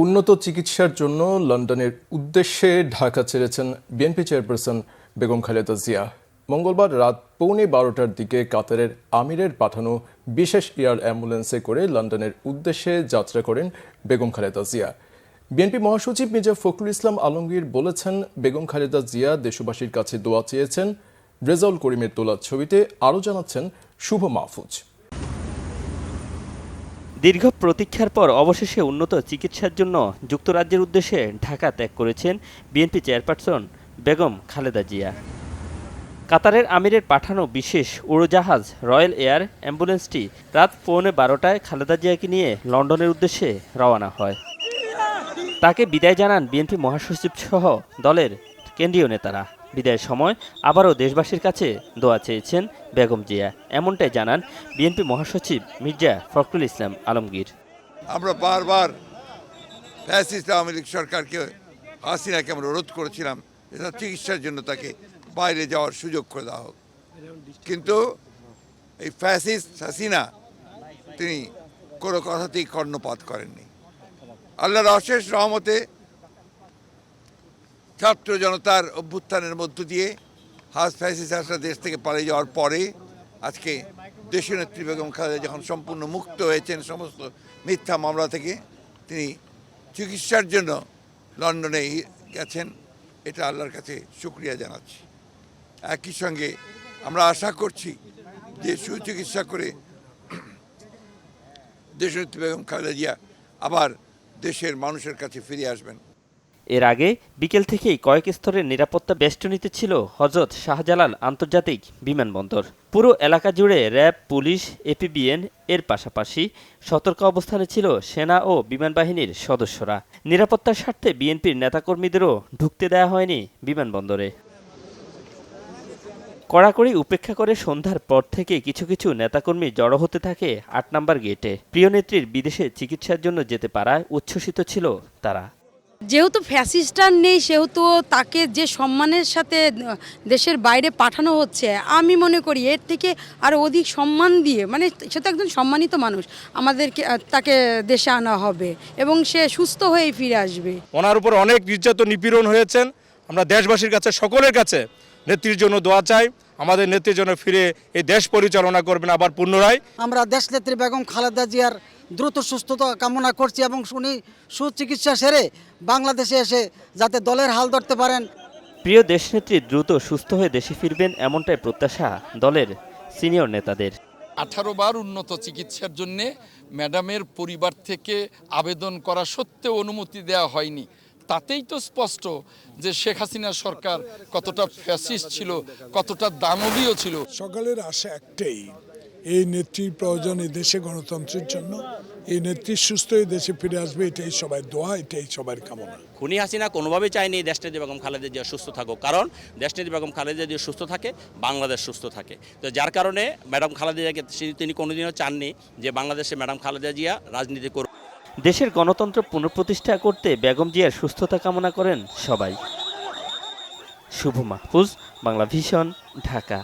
উন্নত চিকিৎসার জন্য লন্ডনের উদ্দেশ্যে ঢাকা ছেড়েছেন বিএনপি চেয়ারপারসন বেগম খালেদা জিয়া। মঙ্গলবার রাত 12:15টার দিকে কাতারের আমিরের পাঠানো বিশেষ এয়ার অ্যাম্বুলেন্সে করে লন্ডনের উদ্দেশ্যে যাত্রা করেন বেগম খালেদা জিয়া। বিএনপি মহাসচিব মির্জা ফখরুল ইসলাম আলমগীর বলেছেন, বেগম খালেদা জিয়া দেশবাসীর কাছে দোয়া চেয়েছেন। রেজাউল করিমের তোলা ছবিতে আরও জানাচ্ছেন শুভ মাহফুজ। দীর্ঘ প্রতীক্ষার পর অবশেষে উন্নত চিকিৎসার জন্য যুক্তরাজ্যের উদ্দেশ্যে ঢাকা ত্যাগ করেছেন বিএনপি চেয়ারপারসন বেগম খালেদা জিয়া। কাতারের আমিরের পাঠানো বিশেষ উড়োজাহাজ রয়্যাল এয়ার অ্যাম্বুলেন্সটি রাত 12:15টায় খালেদা জিয়াকে নিয়ে লন্ডনের উদ্দেশ্যে রওনা হয়। তাকে বিদায় জানান বিএনপি মহাসচিব সহ দলের কেন্দ্রীয় নেতারা। বিদায়ের সময় আবারও দেশবাসীর কাছে দোয়া চেয়েছেন বেগম জিয়া, এমনটাই জানান বিএনপি মহাসচিব মির্জা ফখরুল ইসলাম আলমগীর। আমরা বারবার ফ্যাসিস্ট আওয়ামী লীগ সরকারকে, হাসিনাকে আমরা অনুরোধ করেছিলাম এটা চিকিৎসার জন্য তাকে বাইরে যাওয়ার সুযোগ করে দেওয়া হোক, কিন্তু এই ফ্যাসিস্ট হাসিনা তিনি কোনো কথাতেই কর্ণপাত করেননি। আল্লাহর অশেষ রহমতে ছাত্র জনতার অভ্যুত্থানের মধ্য দিয়ে ফ্যাসিস্ট হাসিনা দেশ থেকে পালিয়ে যাওয়ার পরে আজকে দেশনেত্রী বেগম খালেদা যখন সম্পূর্ণ মুক্ত হয়েছেন সমস্ত মিথ্যা মামলা থেকে, তিনি চিকিৎসার জন্য লন্ডনে গেছেন। এটা আল্লাহর কাছে শুকরিয়া জানাচ্ছি। একই সঙ্গে আমরা আশা করছি যে সুচিকিৎসা করে দেশনেত্রী বেগম খালেদা জিয়া আবার দেশের মানুষের কাছে ফিরে আসবেন। এর আগে বিকেল থেকেই কয়েক স্তরের নিরাপত্তা বেষ্টনীতে ছিল হযরত শাহজালাল আন্তর্জাতিক বিমানবন্দর। পুরো এলাকা জুড়ে র্যাব, পুলিশ, এপিবিএন এর পাশাপাশি সতর্ক অবস্থানে ছিল সেনা ও বিমান বাহিনীর সদস্যরা। নিরাপত্তার স্বার্থে বিএনপির নেতাকর্মীদেরও ঢুকতে দেওয়া হয়নি বিমানবন্দরে। কড়াকড়ি উপেক্ষা করে সন্ধ্যার পর থেকে কিছু কিছু নেতাকর্মী জড়ো হতে থাকে ৮ নম্বর গেটে। প্রিয় নেত্রীর বিদেশে চিকিৎসার জন্য যেতে পারায় উচ্ছ্বসিত ছিল তারা। যেহেতু ফ্যাসিস্টার নেই, সেহেতু তাকে যে সম্মানের সাথে দেশের বাইরে পাঠানো হচ্ছে, আমি মনে করি এর থেকে আরও অধিক সম্মান দিয়ে, মানে সে তো একজন সম্মানিত মানুষ, আমাদেরকে তাকে দেশে আনা হবে এবং সে সুস্থ হয়ে ফিরে আসবে। ওনার উপর অনেক নির্যাতন নিপীড়ন হয়েছেন। আমরা দেশবাসীর কাছে, সকলের কাছে নেত্রীর জন্য দোয়া চাই, আমাদের নেত্রীর জন্য ফিরে এই দেশ পরিচালনা করবেন আবার পুনরায়। আমরা দেশনেত্রী বেগম খালেদা জিয়ার দ্রুত সুস্থতা কামনা করছি এবং উনি সুচিকিৎসা সেরে বাংলাদেশে এসে যাতে দলের হাল ধরতে পারেন। প্রিয় দেশনেত্রী দ্রুত সুস্থ হয়ে দেশে ফিরবেন, এমনটাই প্রত্যাশা দলের সিনিয়র নেতাদের। 18 বার উন্নত চিকিৎসার জন্য ম্যাডামের পরিবার থেকে আবেদন করা সত্ত্বেও অনুমতি দেওয়া হয়নি। তাতেই তো স্পষ্ট যে শেখ হাসিনার সরকার কতটা ফ্যাসিস্ট ছিল, কতটা দানবীয় ছিল। সকলের আশা একটাই, এই নেত্রীর প্রয়োজন এই দেশে গণতন্ত্রের জন্য। এই নেত্রী সুস্থ হয়ে দেশে ফিরে আসবে, এটাই সবাই দোয়া, এটাই সবার কামনা। খুনি হাসিনা কোনোভাবেই চায়নি দেশনেত্রী বেগম খালেদা জিয়া সুস্থ থাকুক, কারণ দেশনেত্রী বেগম খালেদা জিয়া সুস্থ থাকে, বাংলাদেশ সুস্থ থাকে। তো যার কারণে ম্যাডাম খালেদা জিয়াকে তিনি কোনোদিনও চাননি যে বাংলাদেশে ম্যাডাম খালেদা জিয়া রাজনীতি করুক। দেশের গণতন্ত্র পুনঃপ্রতিষ্ঠা করতে বেগম জিয়ার সুস্থতা কামনা করেন সবাই। শুভ মাহফুজ, বাংলা ভিশন, ঢাকা।